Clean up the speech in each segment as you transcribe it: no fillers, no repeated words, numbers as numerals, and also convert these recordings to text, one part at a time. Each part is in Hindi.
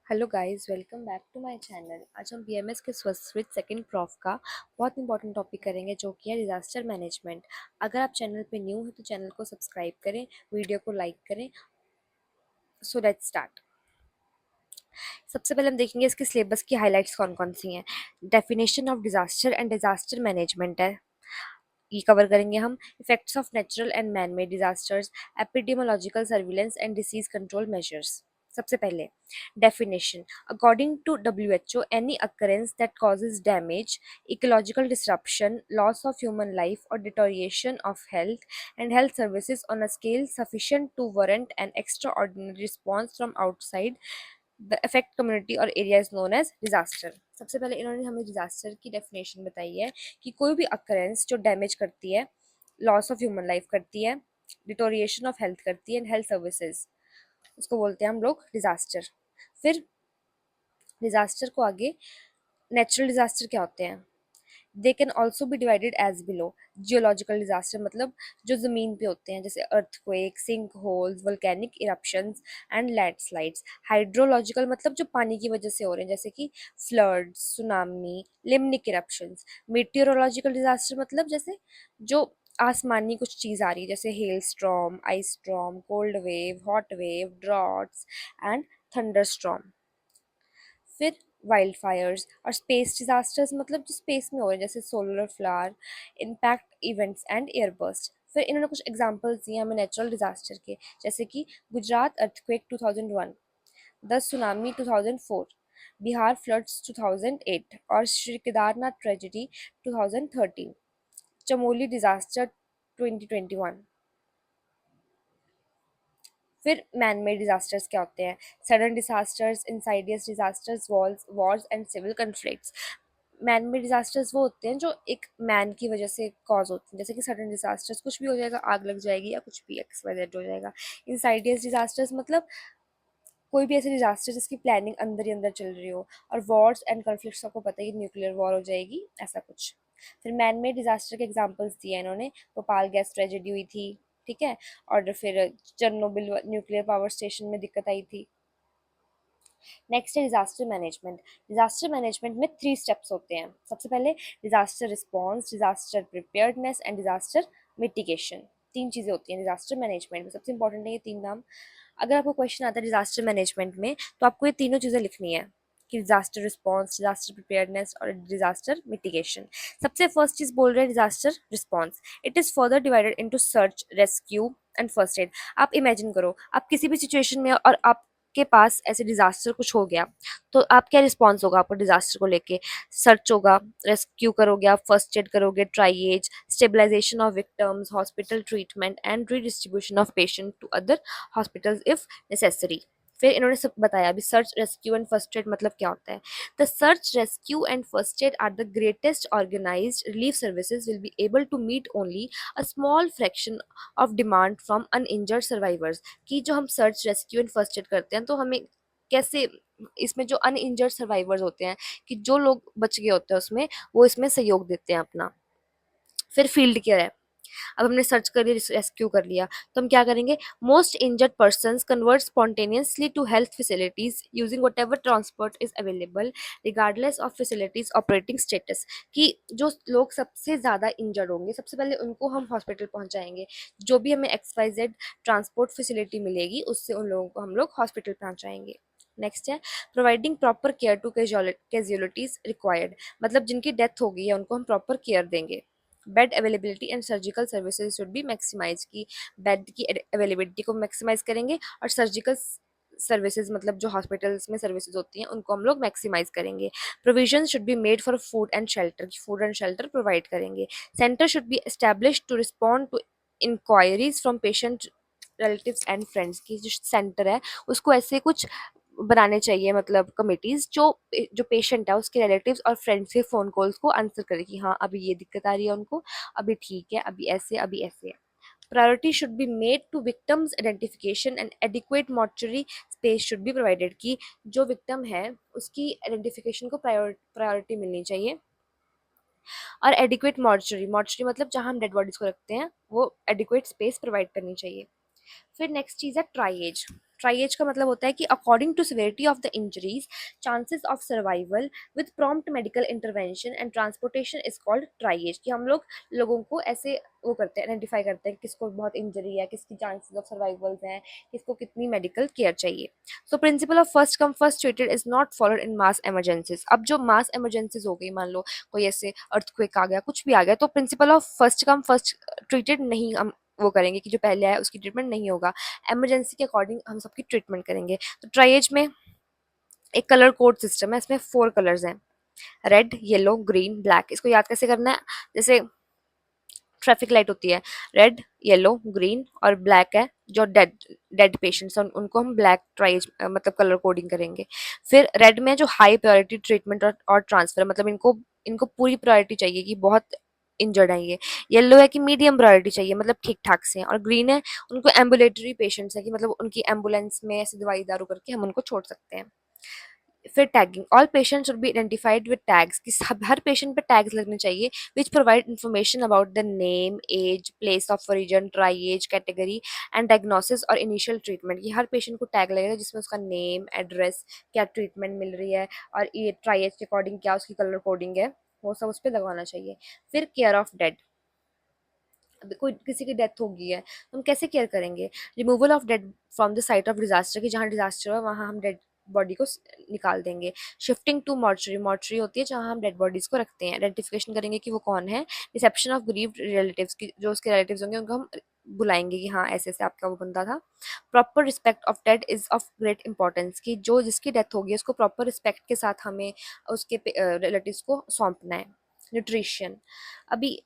Hello guys, welcome back to my channel. आज हम बीएमएस के संस्कृत सेकंड प्रॉफ का बहुत इंपॉर्टेंट टॉपिक करेंगे जो कि है डिजास्टर मैनेजमेंट। अगर आप चैनल पे न्यू हो तो चैनल को सब्सक्राइब करें, वीडियो को लाइक करें। So let's start. सबसे पहले हम देखेंगे इसके सिलेबस की हाइलाइट्स कौन कौन सी हैं। Definition of disaster and disaster management है, ये कवर करेंगे हम। Effects of natural and man made disasters, epidemiological surveillance and disease control measures. सबसे पहले definition. According to WHO, any occurrence that causes damage, ecological disruption, loss of human life और deterioration of health and health services on a scale sufficient to warrant an extraordinary response from outside the affect community or area is known as disaster। सबसे पहले इन्होंने हमें डिजास्टर की डेफिनेशन बताई है कि कोई भी अकरेंस जो डैमेज करती है, लॉस ऑफ ह्यूमन लाइफ करती है, डिटोरिएशन ऑफ हेल्थ करती है एंड हेल्थ सर्विसेज, उसको बोलते हैं हम लोग डिजास्टर। फिर डिजास्टर को आगे नेचुरल डिजास्टर क्या होते हैं। They can also be divided as below. Geological disaster मतलब जो ज़मीन पे होते हैं, जैसे earthquake, sinkholes, volcanic eruptions and landslides. Hydrological मतलब जो पानी की वजह से हो रहे हैं, जैसे कि floods, tsunami, limnic eruptions. Meteorological disaster मतलब जैसे जो आसमानी कुछ चीज़ आ रही है, जैसे hello storm, ice storm, cold wave, hot wave, droughts and thunder storm. फिर वाइल्ड फायर्स और स्पेस डिजास्टर्स मतलब जो स्पेस में हो रहे हैं, जैसे solar flower, impact events and airburst. फिर इन्होंने कुछ एग्जांपल्स दिए हमें नेचुरल डिजास्टर के, जैसे कि Gujarat earthquake 2001, the tsunami 2004, Bihar floods 2008 और श्री केदारनाथ ट्रेजेडी 2013, चमोली डिजास्टर 2021। फिर मैन मेड डिजास्टर्स क्या होते हैं। Sudden disasters, insidious disasters, wars and civil conflicts. Man made disasters वो होते हैं जो एक मैन की वजह से कॉज होते हैं, जैसे कि सडन डिजास्टर्स कुछ भी हो जाएगा, आग लग जाएगी या कुछ भी XYZ हो जाएगा। इंसाइडियस डिजास्टर्स मतलब कोई भी ऐसे डिजास्टर जिसकी प्लानिंग अंदर ही अंदर चल रही हो। और वॉर्स एंड कॉन्फ्लिक्ट्स आपको पता है कि न्यूक्लियर वॉर हो जाएगी, ऐसा कुछ। फिर मैन मेड डिजास्टर के एग्जांपल्स दिए इन्होंने। भोपाल गैस ट्रेजेडी हुई थी, ठीक है, और फिर चेरनोबिल न्यूक्लियर पावर स्टेशन में दिक्कत आई थी। नेक्स्ट है डिजास्टर मैनेजमेंट। डिजास्टर मैनेजमेंट में 3 स्टेप्स होते हैं। सबसे पहले disaster response, disaster preparedness and disaster mitigation. 3 चीज़ें होती हैं डिजास्टर मैनेजमेंट में, सबसे इंपॉर्टेंट है ये 3 नाम। अगर आपको क्वेश्चन आता है डिजास्टर मैनेजमेंट में तो आपको ये तीनों चीज़ें लिखनी है कि डिजास्टर रिस्पॉन्स, डिजास्टर प्रिपेयर्डनेस और डिजास्टर मिटिगेशन। सबसे फर्स्ट चीज़ बोल रहे हैं disaster response. It is further divided into search, rescue and first add. आप इमेजिन करो आप किसी भी सिचुएशन में और आप के पास ऐसे डिजास्टर कुछ हो गया, तो आप क्या रिस्पॉन्स होगा आपको डिजास्टर को लेके। सर्च होगा, रेस्क्यू करोगे, आप फर्स्ट एड करोगे, triage, stabilisation of victims, hospital treatment and redistribution of patient to other hospitals if necessary. फिर इन्होंने सब बताया अभी search, rescue and first aid मतलब क्या होता है। The search, rescue and first aid are the greatest organised relief services will be able to meet only a small fraction of demand from uninjured survivors. कि जो हम search, rescue and first add करते हैं तो हमें कैसे, इसमें जो अनइंजर्ड सर्वाइवर्स होते हैं, कि जो लोग बच गए होते हैं उसमें, वो इसमें सहयोग देते हैं अपना। फिर फील्ड केयर है। अब हमने सर्च कर लिया, रेस्क्यू कर लिया, तो हम क्या करेंगे। Most injured person convert spontaneously to health facilities using whatever transport is available regardless of facilities operating status. कि जो लोग सबसे ज़्यादा इंजर्ड होंगे सबसे पहले उनको हम हॉस्पिटल पहुंचाएंगे। जो भी हमें XYZ ट्रांसपोर्ट फैसिलिटी मिलेगी उससे उन लोगों को हम लोग हॉस्पिटल पहुंचाएंगे। नेक्स्ट है providing proper care to casualties required. मतलब जिनकी डेथ हो गई है उनको हम प्रॉपर केयर देंगे। Bed availability and surgical services should be maximise. की बेड की अवेलेबिलिटी को मैक्सिमाइज करेंगे और सर्जिकल सर्विसेज मतलब जो हॉस्पिटल्स में सर्विसेज होती हैं उनको हम लोग मैक्सिमाइज करेंगे। Provision should be made for food and shelter, food and shelter provide करेंगे। Centre should be establish to respond to inquiries from patient, relatives and friends. की जो सेंटर है उसको ऐसे कुछ बनाने चाहिए, मतलब कमिटीज जो जो पेशेंट है उसके रिलेटिव्स और फ्रेंड्स के फ़ोन कॉल्स को आंसर करे कि हाँ अभी ये दिक्कत आ रही है उनको, अभी ठीक है, अभी ऐसे, अभी ऐसे है। Priority should be made to victims identification and adequate mortuary space should be provided. की जो विक्टिम है उसकी आइडेंटिफिकेशन को प्रायोरिटी मिलनी चाहिए। और एडिक्वेट मॉर्चरी, मॉर्चरी मतलब जहाँ हम डेड बॉडीज को रखते हैं, वो एडिक्वेट स्पेस प्रोवाइड करनी चाहिए। फिर नेक्स्ट चीज़ है ट्राइएज। ट्राई एज का मतलब होता है कि according to severity of the injuries, chances of survival with prompt medical intervention and transportation is called triage. कि हम लोग लोगों को ऐसे वो करते हैं, आइडेंटिफाई करते हैं किसको बहुत इंजरी है, किसकी चांसेस ऑफ सर्वाइवल्स हैं, किसको कितनी मेडिकल केयर चाहिए। So principle of first come first treated is not followed in mass emergencies. अब जो मास इमरजेंसीज हो गई, मान लो कोई ऐसे अर्थक्वेक आ गया, कुछ भी आ गया, तो principal of first come first treated नहीं हम वो करेंगे कि जो पहले आया उसकी ट्रीटमेंट नहीं होगा, इमरजेंसी के अकॉर्डिंग हम सबकी ट्रीटमेंट करेंगे। तो ट्राइएज में एक कलर कोड सिस्टम है, इसमें 4 कलर्स हैं, रेड, येलो, ग्रीन, ब्लैक। इसको याद कैसे करना है, जैसे ट्रैफिक लाइट होती है, रेड, येलो, ग्रीन और ब्लैक है, जो डेड डेड पेशेंट्स हैं उनको हम ब्लैक ट्राइज मतलब कलर कोडिंग करेंगे। फिर रेड में जो हाई प्रायोरिटी ट्रीटमेंट और ट्रांसफर, मतलब इनको इनको पूरी प्रायोरिटी चाहिए कि बहुत इंजर्ड है ये। येलो है कि मीडियम प्रायोरिटी चाहिए, मतलब ठीक ठाक से हैं। और ग्रीन है उनको एम्बुलेटरी पेशेंट्स है कि मतलब उनकी एम्बुलेंस में ऐसे दवाई दारू करके हम उनको छोड़ सकते हैं। फिर tagging, all patient should be identified with tags, कि हर पेशेंट पे टैग्स लगने चाहिए which provide information about the name, age, place of origin, triage category and diagnosis और इनिशियल ट्रीटमेंट। ये हर पेशेंट को टैग लगेगा जिसमें उसका नेम, एड्रेस, क्या ट्रीटमेंट मिल रही है और ये ट्राई एज के अकॉर्डिंग क्या उसकी कलर कोडिंग है, वो सब उस पर लगवाना चाहिए। फिर केयर ऑफ डेड, कोई किसी की डेथ हो गई है तो हम कैसे केयर करेंगे। Removal of dead from the site of disaster, की जहाँ डिजास्टर हो वहाँ हम डेड बॉडी को निकाल देंगे। शिफ्टिंग टू मॉर्चरी, मॉर्चरी होती है जहाँ हम डेड बॉडीज को रखते हैं। आइडेंटिफिकेशन करेंगे कि वो कौन है। रिसेप्शन ऑफ ग्रीव्ड रिलेटिव्स, की जो उसके रिलेटिव्स होंगे उनको हम बुलाएंगे कि हाँ ऐसे ऐसे आपका वो बंदा था। Proper respect of dead is of great importance, कि जो जिसकी डेथ होगी उसको प्रॉपर रिस्पेक्ट के साथ हमें उसके रिलेटिव्स को सौंपना है। न्यूट्रिशन, अभी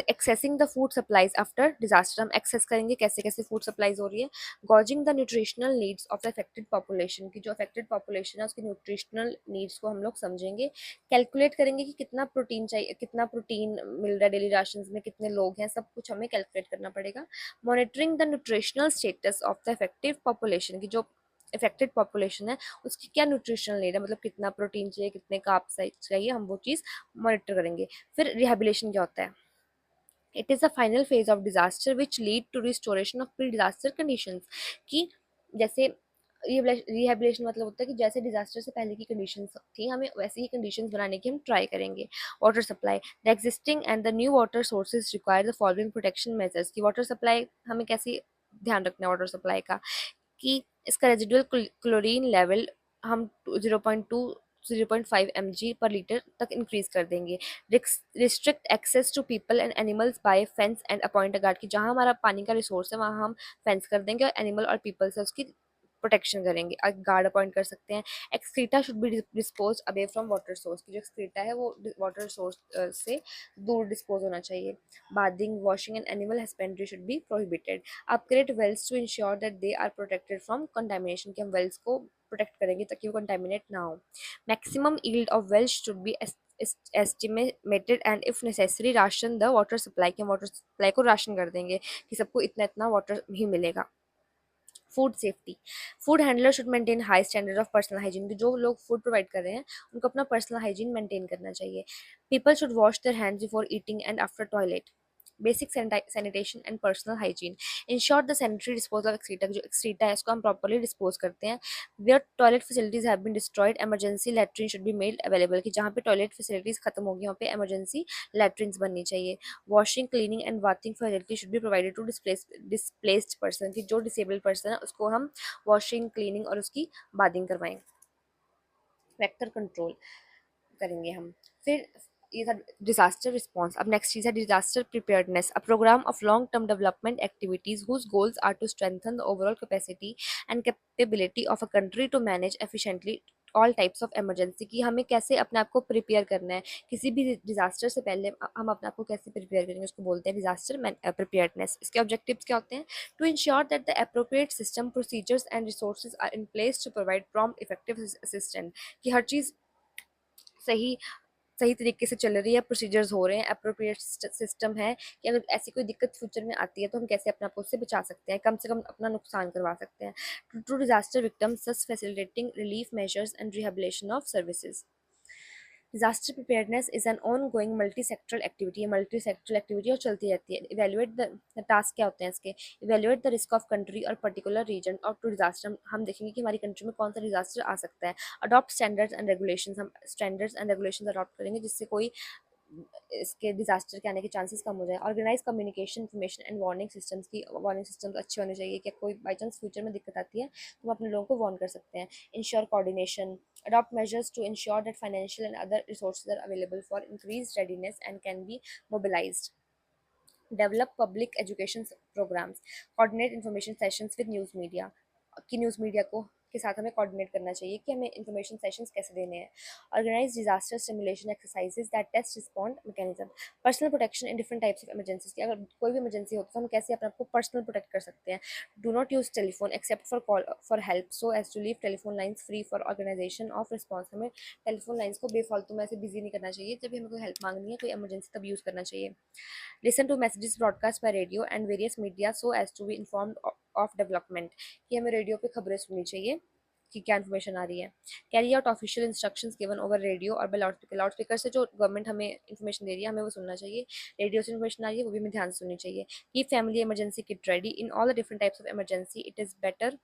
accessing the food supplies after disaster, हम एक्सेस करेंगे कैसे कैसे फूड सप्लाईज हो रही है। Gauging the nutritional needs of the affected population, की जो अफेक्टेड पॉपुलेशन है उसकी न्यूट्रिशनल नीड्स को हम लोग समझेंगे। कैलकुलेट करेंगे कि कितना प्रोटीन चाहिए, कितना प्रोटीन मिल रहा है डेली राशन में, कितने लोग हैं, सब कुछ हमें कैलकुलेट करना पड़ेगा। Monitoring the nutritional status of the affective population, की जो इफेक्टेड पॉपुलेशन है उसकी क्या न्यूट्रिशनल नीड है, मतलब कितना प्रोटीन चाहिए, कितने कार्ब्स चाहिए, हम वो चीज़ मॉनिटर करेंगे। फिर रिहेबिलिटेशन क्या होता है, it is the final phase of disaster which lead to restoration of pre disaster conditions, कि जैसे रिहेबिलिटेशन मतलब होता है कि जैसे डिजास्टर से पहले की कंडीशंस थी हमें वैसे ही कंडीशंस बनाने की हम ट्राई करेंगे। Water supply, the existing and the new water sources require the following protection measures, की वाटर सप्लाई हमें कैसे ध्यान रखना है वाटर सप्लाई का, कि इसका रेजिडुअल क्लोरीन लेवल हम 0.2 0.5 mg पर लीटर तक इंक्रीज कर देंगे। Restrict access to people and animals by fence and appoint a guard, की जहाँ हमारा पानी का रिसोर्स है वहाँ हम फेंस कर देंगे और एनिमल और पीपल से उसकी प्रोटेक्शन करेंगे, गार्ड अपॉइंट कर सकते हैं। Excreta should be dispose away from water source, की जो एक्सक्रीटा है वो वाटर सोर्स से दूर डिस्पोज होना चाहिए। Bathing, washing and animal husbandry should be prohibited. Upgrade wells to ensure that they are protected from contamination, कि हम वेल्स को प्रोटेक्ट करेंगे ताकि वो कंटामिनेट ना हो। Maximum yield of wells should be estimated and if necessary ration the water supply, के वाटर सप्लाई को राशन कर देंगे कि सबको इतना इतना वाटर ही मिलेगा। Food safety, food handler should maintain high standard of personal hygiene, की जो लोग फूड प्रोवाइड कर रहे हैं उनको अपना पर्सनल हाइजीन मेंटेन करना चाहिए। People should wash their hands before eating and after toilet. Basic sanitation and personal hygiene, ensure the sanitary disposal of excreta, जो एक्सीटा है इसको हम प्रॉपर्ली डिस्पोज करते हैं। Where toilet facilities have been destroyed, emergency latrine should be made available, कि जहाँ पे टॉयलेट फैसिलिटीज खत्म होगी वहाँ पे इमरजेंसी लैट्रिन्स बननी चाहिए। Washing, cleaning and bathing facility should be provided to displaced person, की जो डिसेबल्ड पर्सन है उसको हम वॉशिंग, क्लीनिंग और उसकी बाथिंग करवाएं। वेक्टर कंट्रोल करेंगे हम। फिर ये था डिजास्टर रिस्पॉन्स। अब नेक्स्ट चीज़ है disaster preparedness, a programme of long term development activities whose goals are to strengthen the overall capacity and capability of a country to manage efficiently all types of emergency, की हमें कैसे अपने आप को प्रिपेयर करना है किसी भी डिजास्टर से पहले, हम अपने आप को कैसे प्रिपेयर करेंगे उसको बोलते हैं डिजास्टर प्रिपेयर्डनेस। इसके ऑब्जेक्टिव्स क्या होते हैं, to ensure that the appropriate system, procedures and resources are in place to provide prompt effective assistant, कि हर चीज़ सही सही तरीके से चल रही है, प्रोसीजर्स हो रहे हैं, अप्रोप्रिएट सिस्टम है, कि अगर ऐसी कोई दिक्कत फ्यूचर में आती है तो हम कैसे अपने आप को उससे बचा सकते हैं, कम से कम अपना नुकसान करवा सकते हैं। To disaster victims, such facilitating relief measures and rehabilitation of services. Disaster preparedness is an ongoing multi sectoral activity, multi sectoral activity और चलती रहती है। इवेल्युएट द टास्क क्या होते हैं इसके, evaluate the risk of country और particular region of to disaster, हम देखेंगे कि हमारी कंट्री में कौन सा डिजास्टर आ सकता है। अडॉप्ट स्टैंडर्ड्स एंड रेगुलेशन, हम स्टैंडर्ड्स एंड रेगुलेशन अडॉप्ट करेंगे जिससे कोई इसके डिजास्टर के आने के चांसेस कम हो जाए। Organise communication information and warning systems की, वार्निंग सिस्टम्स अच्छे होने चाहिए कि कोई बाई चांस फ्यूचर में दिक्कत आती है तो हम अपने लोगों को वार्न कर सकते हैं। Ensure coordination, adopt measures to ensure that financial and other resources are available for increased readiness and can be mobilized. Develop public education programs, coordinate information sessions with news media, कि न्यूज़ मीडिया को के साथ हमें कोऑर्डिनेट करना चाहिए कि हमें इंफॉर्मेशन सेशंस कैसे देने हैं। Organise disaster simulation exercises that test respond mechanism, personal protection in different types of emergencies की, अगर कोई भी इमरजेंसी हो तो हम कैसे अपने आप को पर्सनल प्रोटेक्ट कर सकते हैं। Do not use telephone except for call for help so as to leave telephone lines free for organisation of response, हमें टेलीफोन लाइन्स को बेफालतू में ऐसे बिजी नहीं करना चाहिए, जब भी हमें कोई हेल्प मांगनी है, कोई इमरजेंसी तब यूज़ करना चाहिए। Listen to messages broadcast by radio and various media so as to be informed of development, कि हमें रेडियो पे खबरें सुननी चाहिए कि क्या इन्फॉर्मेशन आ रही है। Carry out official instructions given over radio और बाय लाउडस्पीकर, लाउडस्पीकर से जो गवर्नमेंट हमें इन्फॉर्मेशन दे रही है हमें वो सुनना चाहिए। रेडियो से इन्फॉर्मेशन आ रही है वो भी हमें ध्यान से सुननी चाहिए। Keep family emergency kit ready in all the different types of emergency, it is better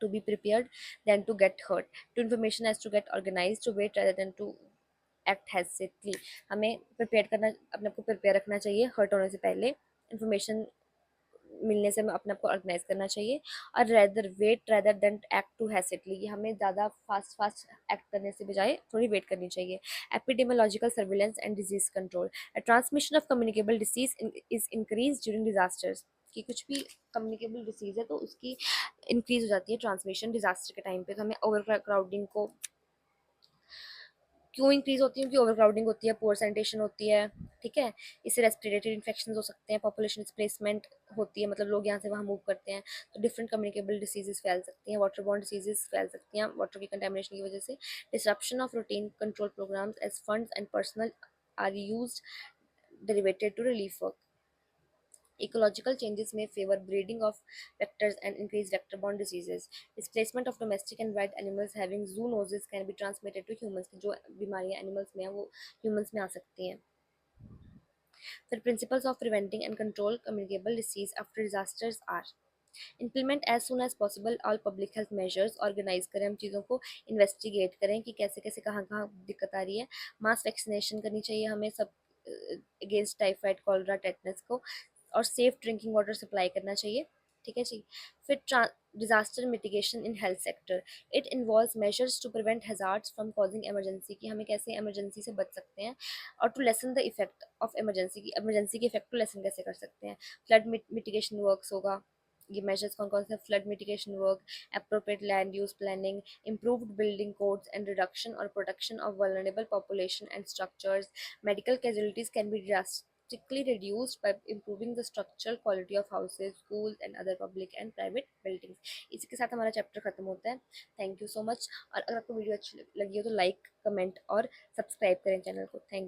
to be prepared than to get hurt. To information as to get organized, to wait rather than to act hastily, हमें प्रिपेयर करना, अपने आप को प्रिपेयर रखना चाहिए हर्ट होने से पहले। इन्फॉर्मेशन मिलने से हमें अपने आप को ऑर्गेनाइज करना चाहिए और rather wait rather than act too hastily, हमें ज़्यादा फास्ट फास्ट एक्ट करने से बजाय थोड़ी वेट करनी चाहिए। Epidemiological surveillance and disease control, transmission of communicable disease is increase during disasters, कि कुछ भी कम्युनिकेबल डिसीज़ है तो उसकी इंक्रीज हो जाती है ट्रांसमिशन डिजास्टर के टाइम पे। तो हमें ओवर क्राउडिंग को क्यों इंक्रीज होती है, क्योंकि ओवर क्राउडिंग होती है, पुअर सैनिटेशन होती है, ठीक है। इससे रेस्पिरेटरी इन्फेक्शन हो सकते हैं, पॉपुलेशन डिस्प्लेसमेंट होती है, मतलब लोग यहाँ से वहाँ मूव करते हैं तो डिफरेंट कम्युनिकेबल डिसीजेज फैल सकती हैं, वाटर बॉर्न डिसीजेज फैल सकती हैं वाटर की कंटेमिनेशन की वजह से। Disruption of routine control programmes as funds and personal are used derivated to relief work. Ecological changes may favor breeding of vectors and increase vector-borne diseases. Displacement of domestic and wild animals having zoonoses can be transmitted to humans. जो बीमारियां animals में है वो humans में आ सकती हैं। The principles of preventing and control communicable disease after disasters are implement as soon as possible all public health measures, organise करें हम चीज़ों को, इन्वेस्टिगेट करें कि कैसे कैसे कहाँ कहाँ दिक्कत आ रही है। मास वैक्सीनेशन करनी चाहिए हमें सब अगेंस्ट टाइफाइड कॉलरा टेटनस को, और सेफ ड्रिंकिंग वाटर सप्लाई करना चाहिए, ठीक है जी। फिर disaster mitigation in health sector, it involves measures to prevent hazards from causing emergency, कि हमें कैसे इमरजेंसी से बच सकते हैं, और to lessen the effect of emergency, की इमरजेंसी के इफेक्ट को लेसन कैसे कर सकते हैं। फ्लड मिटिगेशन वर्क्स होगा, ये मेजर्स कौन कौन से, flood mitigation work, appropriate land use planning, improved building codes and reduction or protection of vulnerable population and structures. Medical casualties can be drastically reduced by improving the structural quality of houses, schools and other public and private buildings. इसी के साथ हमारा चैप्टर खत्म होता है। थैंक यू सो मच, और अगर आपको वीडियो अच्छी लगी हो तो लाइक कमेंट और सब्सक्राइब करें चैनल को। Thank you.